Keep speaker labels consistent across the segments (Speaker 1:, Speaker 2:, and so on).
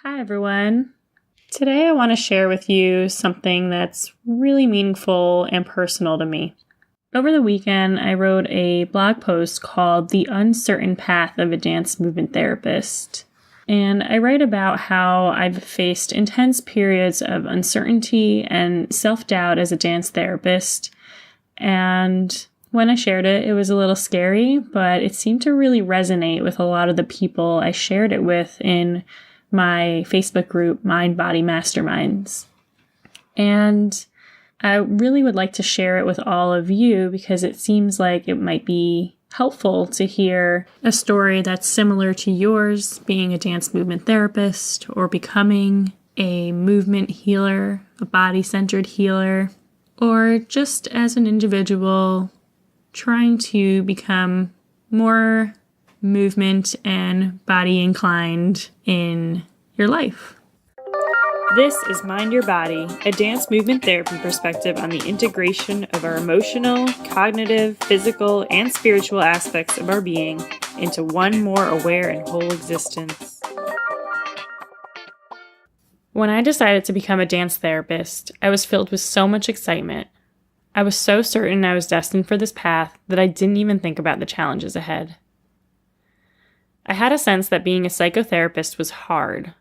Speaker 1: Hi, everyone. Today I want to share with you something that's really meaningful and personal to me. Over the weekend, I wrote a blog post called The Uncertain Path of a Dance Movement Therapist. And I write about how I've faced intense periods of uncertainty and self-doubt as a dance therapist. And when I shared it, it was a little scary, but it seemed to really resonate with a lot of the people I shared it with in my Facebook group, Mind Body Masterminds. And I really would like to share it with all of you because it seems like it might be helpful to hear a story that's similar to yours, being a dance movement therapist or becoming a movement healer, a body-centered healer, or just as an individual trying to become more movement and body inclined in your life. This is Mind Your Body, a dance movement therapy perspective on the integration of our emotional, cognitive, physical, and spiritual aspects of our being into one more aware and whole existence. When I decided to become a dance therapist, I was filled with so much excitement. I was so certain I was destined for this path that I didn't even think about the challenges ahead. I had a sense that being a psychotherapist was hard.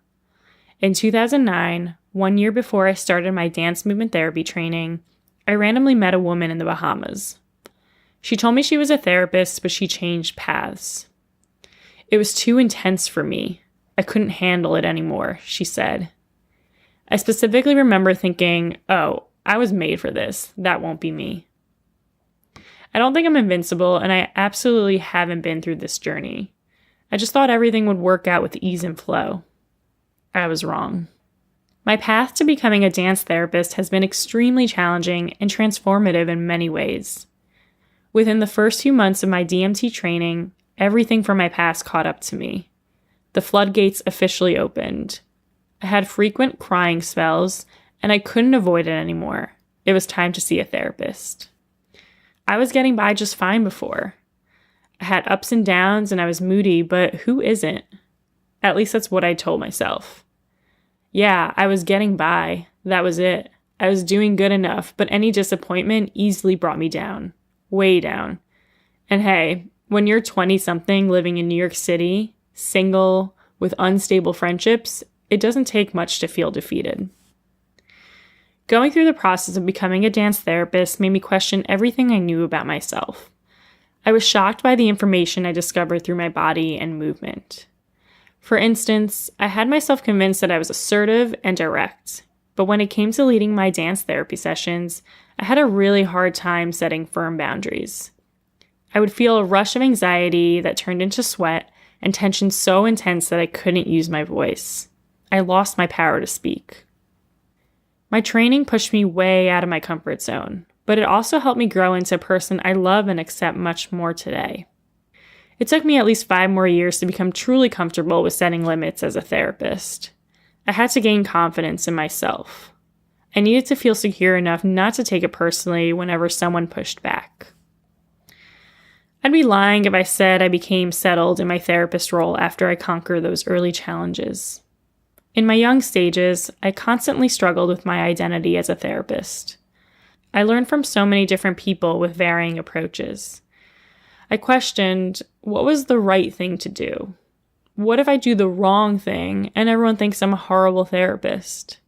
Speaker 1: In 2009, 1 year before I started my dance movement therapy training, I randomly met a woman in the Bahamas. She told me she was a therapist, but she changed paths. It was too intense for me. I couldn't handle it anymore, she said. I specifically remember thinking, oh, I was made for this. That won't be me. I don't think I'm invincible, and I absolutely haven't been through this journey. I just thought everything would work out with ease and flow. I was wrong. My path to becoming a dance therapist has been extremely challenging and transformative in many ways. Within the first few months of my DMT training, everything from my past caught up to me. The floodgates officially opened. I had frequent crying spells, and I couldn't avoid it anymore. It was time to see a therapist. I was getting by just fine before. I had ups and downs and I was moody, but who isn't? At least that's what I told myself. Yeah, I was getting by. That was it. I was doing good enough, but any disappointment easily brought me down. Way down. And hey, when you're 20-something living in New York City, single, with unstable friendships, it doesn't take much to feel defeated. Going through the process of becoming a dance therapist made me question everything I knew about myself. I was shocked by the information I discovered through my body and movement. For instance, I had myself convinced that I was assertive and direct, but when it came to leading my dance therapy sessions, I had a really hard time setting firm boundaries. I would feel a rush of anxiety that turned into sweat and tension so intense that I couldn't use my voice. I lost my power to speak. My training pushed me way out of my comfort zone, but it also helped me grow into a person I love and accept much more today. It took me at least 5 more years to become truly comfortable with setting limits as a therapist. I had to gain confidence in myself. I needed to feel secure enough not to take it personally whenever someone pushed back. I'd be lying if I said I became settled in my therapist role after I conquered those early challenges. In my young stages, I constantly struggled with my identity as a therapist. I learned from so many different people with varying approaches. I questioned, what was the right thing to do? What if I do the wrong thing and everyone thinks I'm a horrible therapist?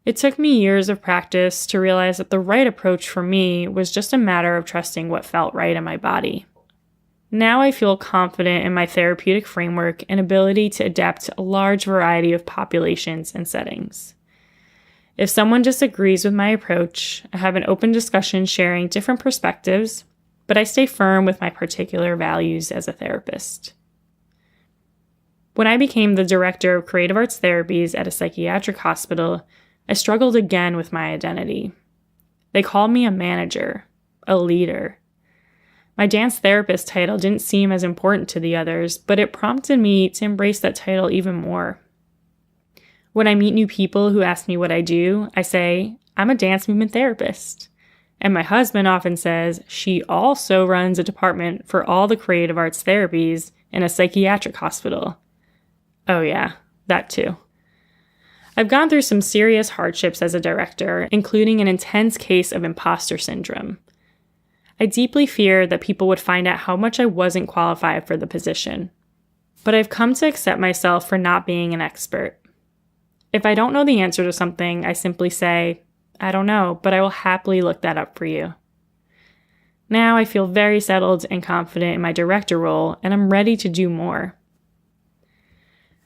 Speaker 1: It took me years of practice to realize that the right approach for me was just a matter of trusting what felt right in my body. Now I feel confident in my therapeutic framework and ability to adapt to a large variety of populations and settings. If someone disagrees with my approach, I have an open discussion sharing different perspectives, but I stay firm with my particular values as a therapist. When I became the director of creative arts therapies at a psychiatric hospital, I struggled again with my identity. They called me a manager, a leader. My dance therapist title didn't seem as important to the others, but it prompted me to embrace that title even more. When I meet new people who ask me what I do, I say, I'm a dance movement therapist. And my husband often says she also runs a department for all the creative arts therapies in a psychiatric hospital. Oh yeah, that too. I've gone through some serious hardships as a director, including an intense case of imposter syndrome. I deeply feared that people would find out how much I wasn't qualified for the position. But I've come to accept myself for not being an expert. If I don't know the answer to something, I simply say, I don't know, but I will happily look that up for you. Now I feel very settled and confident in my director role, and I'm ready to do more.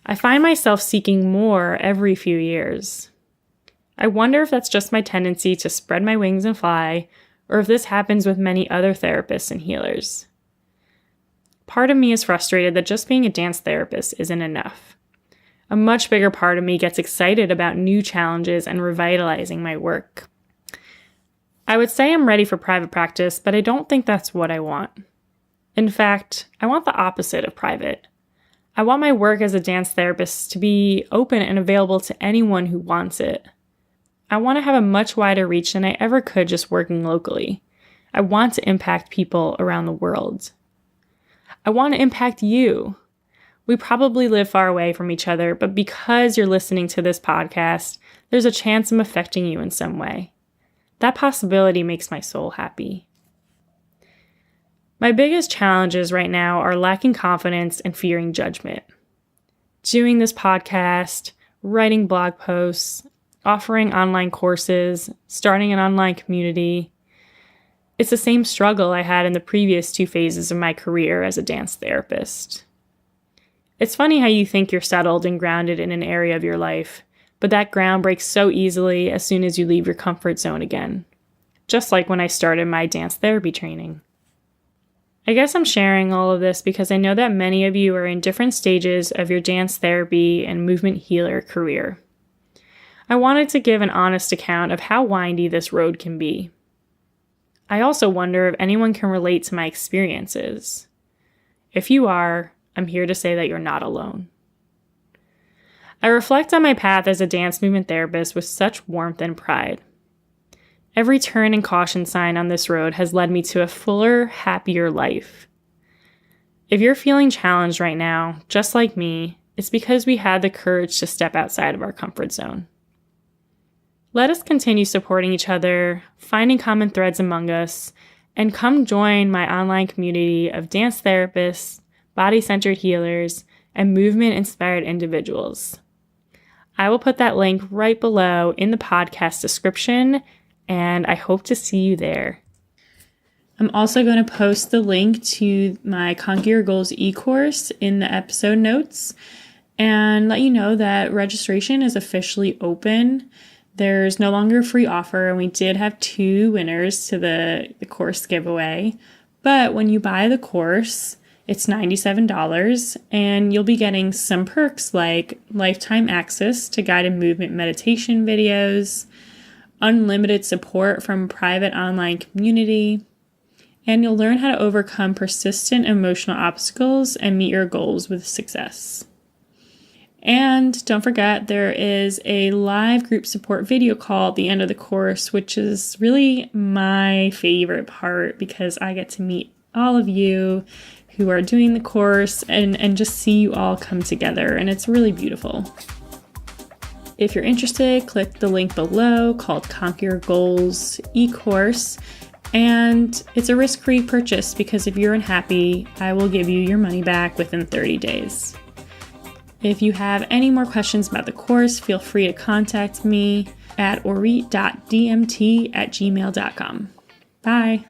Speaker 1: I find myself seeking more every few years. I wonder if that's just my tendency to spread my wings and fly, or if this happens with many other therapists and healers. Part of me is frustrated that just being a dance therapist isn't enough. A much bigger part of me gets excited about new challenges and revitalizing my work. I would say I'm ready for private practice, but I don't think that's what I want. In fact, I want the opposite of private. I want my work as a dance therapist to be open and available to anyone who wants it. I want to have a much wider reach than I ever could just working locally. I want to impact people around the world. I want to impact you. We probably live far away from each other, but because you're listening to this podcast, there's a chance I'm affecting you in some way. That possibility makes my soul happy. My biggest challenges right now are lacking confidence and fearing judgment. Doing this podcast, writing blog posts, offering online courses, starting an online community. It's the same struggle I had in the previous 2 phases of my career as a dance therapist. It's funny how you think you're settled and grounded in an area of your life, but that ground breaks so easily as soon as you leave your comfort zone again. Just like when I started my dance therapy training. I guess I'm sharing all of this because I know that many of you are in different stages of your dance therapy and movement healer career. I wanted to give an honest account of how windy this road can be. I also wonder if anyone can relate to my experiences. If you are, I'm here to say that you're not alone. I reflect on my path as a dance movement therapist with such warmth and pride. Every turn and caution sign on this road has led me to a fuller, happier life. If you're feeling challenged right now, just like me, it's because we had the courage to step outside of our comfort zone. Let us continue supporting each other, finding common threads among us, and come join my online community of dance therapists, body-centered healers, and movement-inspired individuals. I will put that link right below in the podcast description, and I hope to see you there. I'm also going to post the link to my Conquer Your Goals e-course in the episode notes and let you know that registration is officially open. There's no longer a free offer, and we did have 2 winners to the course giveaway. But when you buy the course, it's $97, and you'll be getting some perks like lifetime access to guided movement meditation videos, unlimited support from a private online community, and you'll learn how to overcome persistent emotional obstacles and meet your goals with success. And don't forget, there is a live group support video call at the end of the course, which is really my favorite part because I get to meet all of you who are doing the course and just see you all come together, and it's really beautiful. If you're interested, click the link below called Conquer Your Goals e-course, and it's a risk-free purchase because if you're unhappy, I will give you your money back within 30 days. If you have any more questions about the course, feel free to contact me at orit.dmt@gmail.com. Bye!